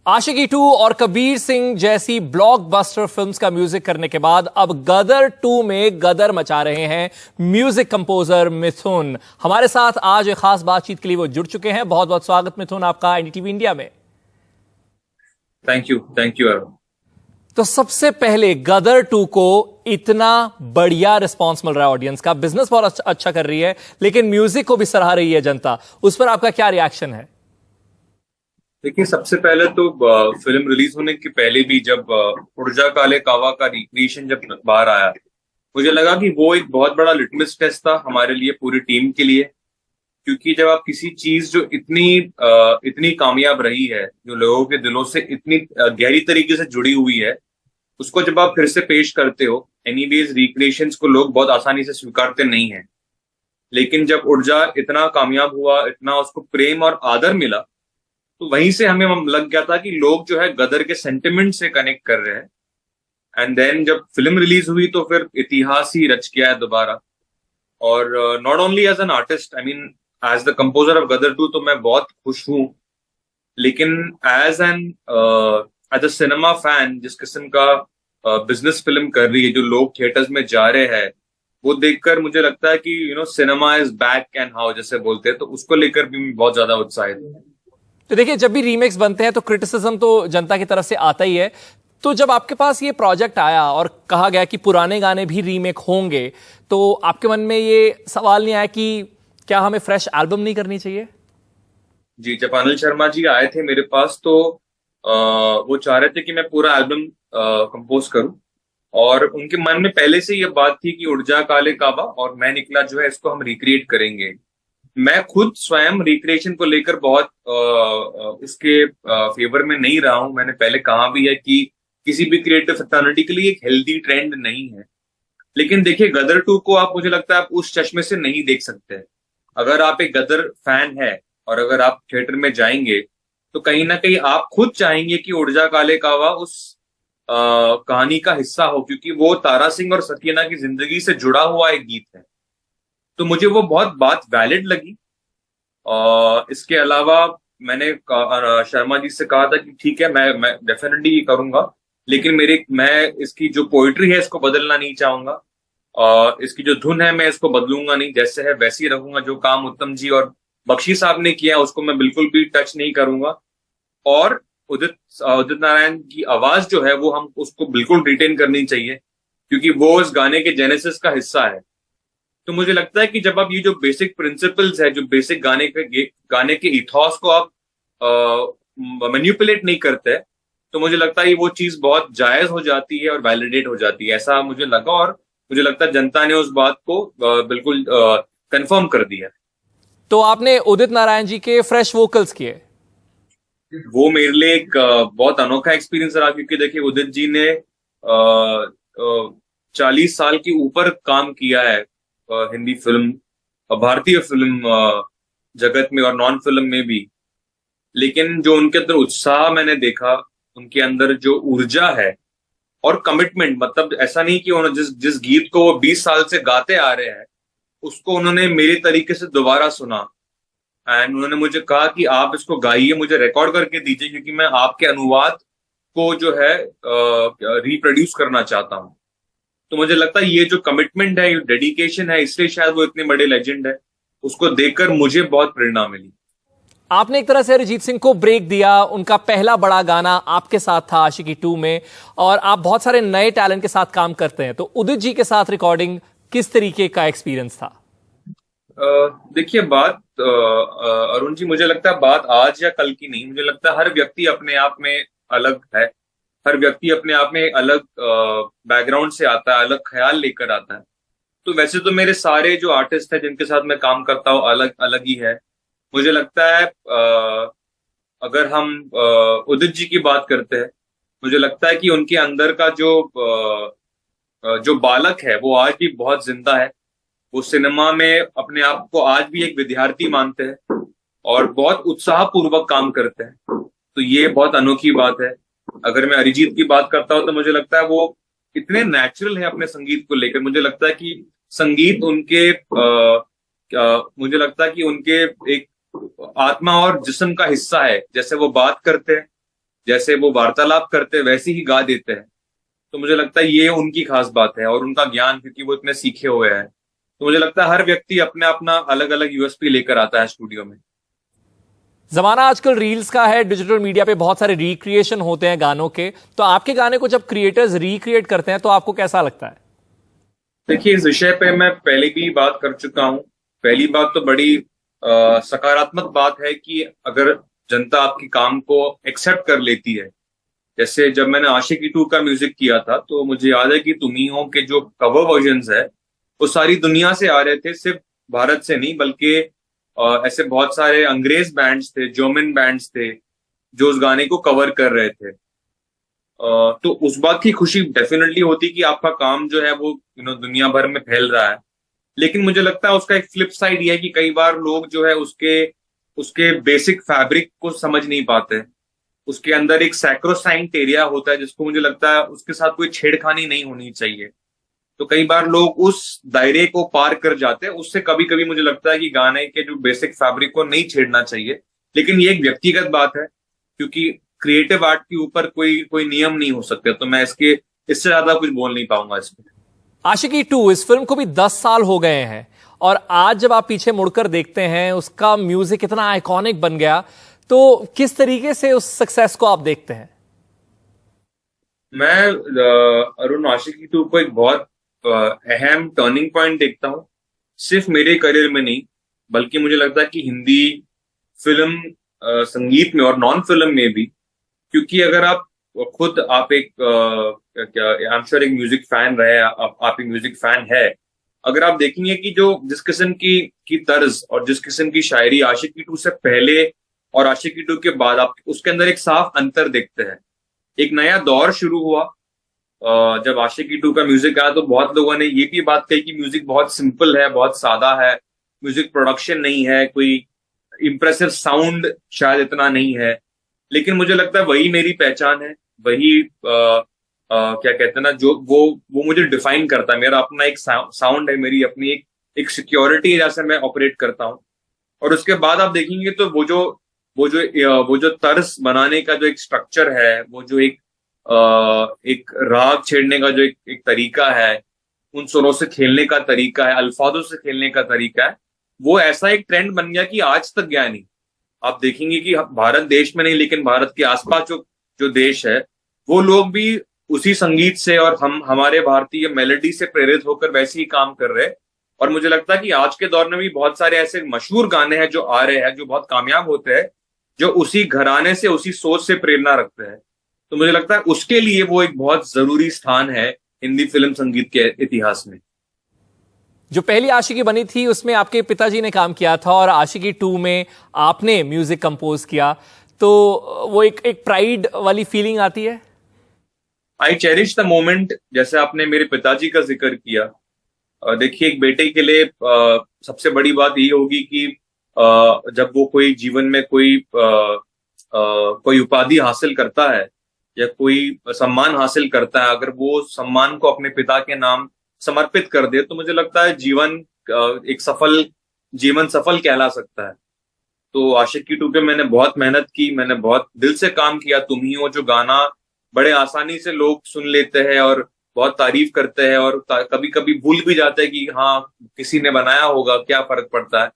आशिकी 2 और कबीर सिंह जैसी blockbuster films का म्यूजिक करने के बाद अब गदर 2 में गदर मचा रहे हैं म्यूजिक कंपोजर मिथुन। हमारे साथ आज एक खास बातचीत के लिए वो जुड़ चुके हैं। बहुत बहुत स्वागत मिथुन आपका एनडीटीवी इंडिया में। Thank you Arun. तो सबसे पहले गदर 2 को इतना बढ़िया रिस्पॉन्स मिल रहा है ऑडियंस का, बिजनेस बहुत अच्छा कर रही है, लेकिन म्यूजिक को भी सराह रही है जनता। उस पर आपका क्या रिएक्शन है? देखिए, सबसे पहले तो फिल्म रिलीज होने के पहले भी जब उड़जा काले कावा का रिक्रिएशन जब बाहर आया, मुझे लगा कि वो एक बहुत बड़ा लिटमस टेस्ट था हमारे लिए, पूरी टीम के लिए। क्योंकि जब आप किसी चीज जो इतनी कामयाब रही है, जो लोगों के दिलों से इतनी गहरी तरीके से जुड़ी हुई है, उसको जब आप फिर से पेश करते हो, एनीवेज रिक्रिएशंस को लोग बहुत आसानी से स्वीकारते नहीं है। लेकिन जब उड़जा इतना कामयाब हुआ, इतना उसको प्रेम और आदर मिला, तो वहीं से हमें लग गया था कि लोग जो है गदर के सेंटिमेंट से कनेक्ट कर रहे हैं। एंड देन जब फिल्म रिलीज हुई तो फिर इतिहास ही रच गया है दोबारा। और not only as an artist, I mean as the composer of Gadar 2 तो मैं बहुत खुश हूं, लेकिन एज अ सिनेमा फैन, जिस किस्म का बिजनेस फिल्म कर रही है, जो लोग थिएटर्स में जा रहे हैं, वो देखकर मुझे लगता है कि cinema is back and how जैसे बोलते हैं, तो उसको लेकर भी मैं बहुत ज्यादा उत्साहित हूँ। तो देखिए, जब भी रीमेक्स बनते हैं तो क्रिटिसिज्म तो जनता की तरफ से आता ही है। तो जब आपके पास ये प्रोजेक्ट आया और कहा गया कि पुराने गाने भी रीमेक होंगे, तो आपके मन में ये सवाल नहीं आया कि क्या हमें फ्रेश एल्बम नहीं करनी चाहिए? जी, जब अनिल शर्मा जी आए थे मेरे पास तो वो चाह रहे थे कि मैं पूरा एल्बम कंपोज करूं, और उनके मन में पहले से ये बात थी कि उड़जा काले काबा और मैं निकला जो है, इसको हम रिक्रिएट करेंगे। मैं खुद स्वयं रिक्रिएशन को लेकर बहुत इसके फेवर में नहीं रहा हूं। मैंने पहले कहा भी है कि किसी भी क्रिएटिव फ्रेटर्निटी के लिए एक हेल्दी ट्रेंड नहीं है। लेकिन देखिए, गदर 2 को आप, मुझे लगता है, आप उस चश्मे से नहीं देख सकते। अगर आप एक गदर फैन है और अगर आप थिएटर में जाएंगे, तो कहीं ना कहीं आप खुद चाहेंगे कि उड़जा काले कावा उस कहानी का हिस्सा हो, क्योंकि वो तारा सिंह और सत्यना की जिंदगी से जुड़ा हुआ एक गीत है। तो मुझे वो बहुत बात वैलिड लगी। और इसके अलावा मैंने शर्मा जी से कहा था कि ठीक है, मैं डेफिनेटली करूंगा, लेकिन मैं इसकी जो पोइट्री है इसको बदलना नहीं चाहूंगा, और इसकी जो धुन है मैं इसको बदलूंगा नहीं, जैसे है वैसे ही रहूंगा। जो काम उत्तम जी और बख्शी साहब ने किया उसको मैं बिल्कुल भी टच नहीं करूंगा। और उदित नारायण की आवाज जो है वो हम उसको बिल्कुल रिटेन करनी चाहिए, क्योंकि वो इस गाने के जेनेसिस का हिस्सा है। तो मुझे लगता है कि जब आप ये जो बेसिक प्रिंसिपल्स है, जो बेसिक गाने के इथॉस को आप मैनिपुलेट नहीं करते, तो मुझे लगता है वो चीज बहुत जायज हो जाती है और वैलिडेट हो जाती है, ऐसा मुझे लगा। और मुझे लगता है जनता ने उस बात को बिल्कुल कंफर्म कर दिया। तो आपने उदित नारायण जी के फ्रेश वोकल्स किए, वो मेरे लिए एक बहुत अनोखा एक्सपीरियंस रहा, क्योंकि देखिए उदित जी ने 40 साल के ऊपर काम किया है हिंदी फिल्म, भारतीय फिल्म जगत में और नॉन फिल्म में भी। लेकिन जो उनके अंदर उत्साह मैंने देखा, उनके अंदर जो ऊर्जा है और कमिटमेंट, मतलब ऐसा नहीं कि उन्होंने जिस गीत को वो 20 साल से गाते आ रहे हैं, उसको उन्होंने मेरे तरीके से दोबारा सुना। एंड उन्होंने मुझे कहा कि आप इसको गाइए, मुझे रिकॉर्ड करके दीजिए, क्योंकि मैं आपके अनुवाद को जो है रिप्रोड्यूस करना चाहता हूँ। तो मुझे लगता है ये जो कमिटमेंट है, ये डेडिकेशन है, इसलिए शायद वो इतने बड़े लेजेंड है। उसको देखकर मुझे बहुत प्रेरणा मिली। आपने एक तरह से अरिजीत सिंह को ब्रेक दिया। उनका पहला बड़ा गाना आपके साथ था आशिकी 2 में, और आप बहुत सारे नए टैलेंट के साथ काम करते हैं। तो उदित जी के साथ रिकॉर्डिंग किस तरीके का एक्सपीरियंस था? देखिए, बात अरुण जी, मुझे लगता है बात आज या कल की नहीं। मुझे लगता है हर व्यक्ति अपने आप में अलग है, हर व्यक्ति अपने आप में अलग बैकग्राउंड से आता है, अलग ख्याल लेकर आता है। तो वैसे तो मेरे सारे जो आर्टिस्ट हैं जिनके साथ मैं काम करता हूँ अलग अलग ही है। मुझे लगता है अगर हम उदित जी की बात करते हैं, मुझे लगता है कि उनके अंदर का जो बालक है वो आज भी बहुत जिंदा है। वो सिनेमा में अपने आप को आज भी एक विद्यार्थी मानते हैं और बहुत उत्साहपूर्वक काम करते हैं। तो ये बहुत अनोखी बात है। अगर मैं अरिजीत की बात करता हूँ तो मुझे लगता है वो इतने नेचुरल है अपने संगीत को लेकर। मुझे लगता है कि संगीत उनके मुझे लगता है कि उनके एक आत्मा और जिस्म का हिस्सा है। जैसे वो बात करते हैं जैसे वो वार्तालाप करते हैं वैसे ही गा देते हैं। तो मुझे लगता है ये उनकी खास बात है, और उनका ज्ञान, क्योंकि वो इतने सीखे हुए हैं। तो मुझे लगता है हर व्यक्ति अपने अपना अलग अलग यूएसपी लेकर आता है स्टूडियो में। जमाना आजकल रील्स का है, डिजिटल मीडिया पे बहुत सारे रिक्रिएशन होते हैं गानों के, तो आपके गाने को जब क्रिएटर्स रिक्रिएट करते हैं तो आपको कैसा लगता है? देखिए, इस विषय पे मैं पहले भी बात कर चुका हूँ। पहली बात तो बड़ी सकारात्मक बात है कि अगर जनता आपके काम को एक्सेप्ट कर लेती है। जैसे जब मैंने आशिकी 2 का म्यूजिक किया था, तो मुझे याद है कि तुम ही हो के जो कवर वर्जन्स है वो सारी दुनिया से आ रहे थे, सिर्फ भारत से नहीं, बल्कि ऐसे बहुत सारे अंग्रेज बैंड्स थे, जर्मन बैंड्स थे जो उस गाने को कवर कर रहे थे। तो उस बात की खुशी डेफिनेटली होती कि आपका काम जो है वो दुनिया भर में फैल रहा है। लेकिन मुझे लगता है उसका एक फ्लिप साइड ये है कि कई बार लोग जो है उसके उसके बेसिक फैब्रिक को समझ नहीं पाते। उसके अंदर एक सैक्रोसाइंट एरिया होता है जिसको मुझे लगता है उसके साथ कोई छेड़खानी नहीं होनी चाहिए। तो कई बार लोग उस दायरे को पार कर जाते हैं। उससे कभी कभी मुझे लगता है कि गाने के जो बेसिक फैब्रिक को नहीं छेड़ना चाहिए। लेकिन ये एक व्यक्तिगत बात है, क्योंकि क्रिएटिव आर्ट के ऊपर कोई कोई नियम नहीं हो सकते। तो मैं इससे ज्यादा कुछ बोल नहीं पाऊंगा इसमें। आशिकी 2 इस फिल्म को भी 10 साल हो गए हैं, और आज जब आप पीछे मुड़कर देखते हैं उसका म्यूजिक इतना आइकॉनिक बन गया, तो किस तरीके से उस सक्सेस को आप देखते हैं? मैं अरुण, आशिकी 2 को एक बहुत अहम टर्निंग पॉइंट देखता हूँ, सिर्फ मेरे करियर में नहीं, बल्कि मुझे लगता है कि हिंदी फिल्म संगीत में और नॉन फिल्म में भी। क्योंकि अगर आप एक क्या आई एम श्योर एक म्यूजिक फैन रहे, आप एक म्यूजिक फैन है। अगर आप देखेंगे कि जो जिस किस्म की तर्ज और जिस किस्म की शायरी आशिकी 2 से पहले और आशिकी 2 के बाद, आप उसके अंदर एक साफ अंतर देखते हैं। एक नया दौर शुरू हुआ। जब आशिकी 2 का म्यूजिक आया तो बहुत लोगों ने ये भी बात कही कि म्यूजिक बहुत सिंपल है, बहुत सादा है, म्यूजिक प्रोडक्शन नहीं है, कोई इम्प्रेसिव साउंड शायद इतना नहीं है। लेकिन मुझे लगता है वही मेरी पहचान है, वही क्या कहते हैं ना, जो वो मुझे डिफाइन करता है। मेरा अपना एक साउंड है, मेरी अपनी एक सिक्योरिटी है, जैसे मैं ऑपरेट करता हूँ। और उसके बाद आप देखेंगे तो वो जो तर्ज बनाने का जो एक स्ट्रक्चर है, वो जो एक राग छेड़ने का जो एक तरीका है, उन सुरों से खेलने का तरीका है, अल्फाजों से खेलने का तरीका है, वो ऐसा एक ट्रेंड बन गया कि आज तक गया नहीं। आप देखेंगे कि भारत देश में नहीं, लेकिन भारत के आसपास जो देश है, वो लोग भी उसी संगीत से और हमारे भारतीय मेलोडी से प्रेरित होकर वैसे ही काम कर रहे हैं। और मुझे लगता है कि आज के दौर में भी बहुत सारे ऐसे मशहूर गाने हैं जो आ रहे हैं, जो बहुत कामयाब होते हैं, जो उसी घराने से, उसी सोच से प्रेरणा रखते हैं। तो मुझे लगता है उसके लिए वो एक बहुत जरूरी स्थान है हिंदी फिल्म संगीत के इतिहास में। जो पहली आशिकी बनी थी उसमें आपके पिताजी ने काम किया था, और आशिकी 2 में आपने म्यूजिक कंपोज किया, तो वो एक प्राइड वाली फीलिंग आती है। आई चेरिश द मोमेंट, जैसे आपने मेरे पिताजी का जिक्र किया। देखिए, एक बेटे के लिए सबसे बड़ी बात ये होगी कि जब वो कोई जीवन में कोई उपाधि हासिल करता है या कोई सम्मान हासिल करता है, अगर वो सम्मान को अपने पिता के नाम समर्पित कर दे, तो मुझे लगता है जीवन सफल कहला सकता है। तो आशिकी 2 पे मैंने बहुत मेहनत की, मैंने बहुत दिल से काम किया। तुम ही हो जो गाना बड़े आसानी से लोग सुन लेते हैं और बहुत तारीफ करते हैं, और कभी कभी भूल भी जाते हैं कि हाँ, किसी ने बनाया होगा, क्या फर्क पड़ता है।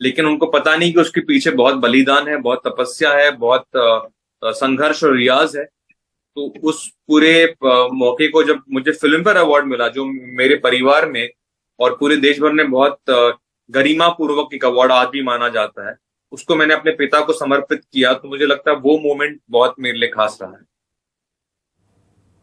लेकिन उनको पता नहीं कि उसके पीछे बहुत बलिदान है, बहुत तपस्या है, बहुत संघर्ष और रियाज है। तो उस पूरे मौके को जब मुझे फिल्म फेयर अवार्ड मिला, जो मेरे परिवार में और पूरे देश भर में बहुत गरिमा पूर्वक एक अवार्ड आज भी माना जाता है, उसको मैंने अपने पिता को समर्पित किया। तो मुझे लगता है वो मोमेंट बहुत मेरे लिए खास रहा है।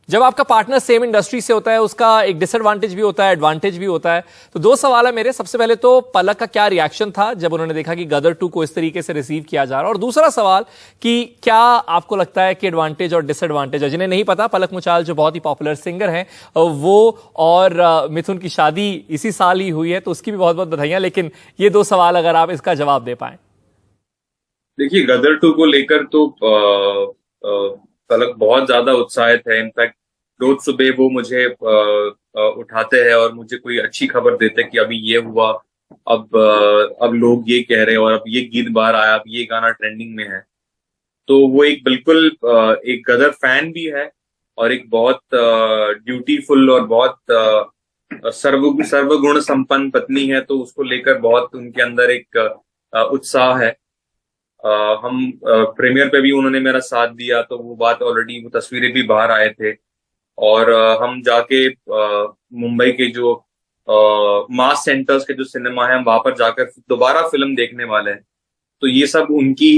जब आपका पार्टनर सेम इंडस्ट्री से होता है, उसका एक डिसएडवांटेज भी होता है, एडवांटेज भी होता है। तो दो सवाल है मेरे। सबसे पहले तो पलक का क्या रिएक्शन था जब उन्होंने देखा कि गदर 2 को इस तरीके से रिसीव किया जा रहा है, और दूसरा सवाल कि क्या आपको लगता है कि एडवांटेज और डिसएडवांटेज है? जिन्हें नहीं पता, पलक मुछाल जो बहुत ही पॉपुलर सिंगर हैं, वो और मिथुन की शादी इसी साल ही हुई है, तो उसकी भी बहुत बहुत बधाइयां। लेकिन ये दो सवाल अगर आप इसका जवाब दे पाए। देखिए, गदर 2 को लेकर तो पलक बहुत ज्यादा उत्साहित है। इनफैक्ट रोज सुबह वो मुझे उठाते हैं और मुझे कोई अच्छी खबर देते हैं कि अभी ये हुआ, अब लोग ये कह रहे हैं और अब ये गीत बाहर आया, अब ये गाना ट्रेंडिंग में है। तो वो एक बिल्कुल एक गदर फैन भी है और एक बहुत ड्यूटीफुल और बहुत सर्वगुण संपन्न पत्नी है, तो उसको लेकर बहुत उनके अंदर एक उत्साह है। हम प्रीमियर पे भी उन्होंने मेरा साथ दिया, तो वो बात ऑलरेडी, वो तस्वीरें भी बाहर आए थे। और हम जाके मुंबई के जो मास सेंटर्स के जो सिनेमा है, हम वहां पर जाकर दोबारा फिल्म देखने वाले हैं। तो ये सब उनकी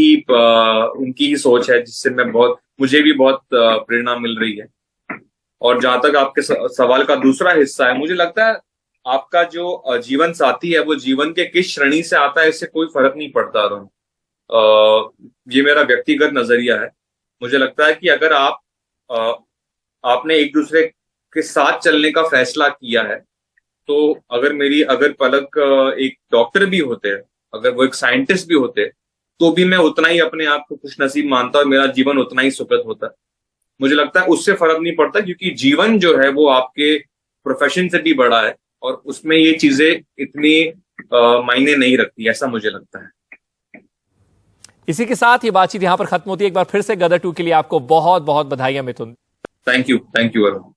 ही सोच है, जिससे मुझे भी बहुत प्रेरणा मिल रही है। और जहां तक आपके सवाल का दूसरा हिस्सा है, मुझे लगता है आपका जो जीवन साथी है वो जीवन के किस श्रेणी से आता है, इससे कोई फर्क नहीं पड़ता। अरुण, ये मेरा व्यक्तिगत नजरिया है। मुझे लगता है कि अगर अ, आपने एक दूसरे के साथ चलने का फैसला किया है, तो अगर पलक एक डॉक्टर भी होते हैं, अगर वो एक साइंटिस्ट भी होते, तो भी मैं उतना ही अपने आप को खुशनसीब मानता और मेरा जीवन उतना ही सुखद होता। मुझे लगता है उससे फर्क नहीं पड़ता, क्योंकि जीवन जो है वो आपके प्रोफेशन से भी बड़ा है और उसमें ये चीजें इतनी मायने नहीं रखती, ऐसा मुझे लगता है। इसी के साथ ये बातचीत यहां पर खत्म होती है। एक बार फिर से गदर 2 के लिए आपको बहुत बहुत बधाइयां मिथुन। Thank you Arun.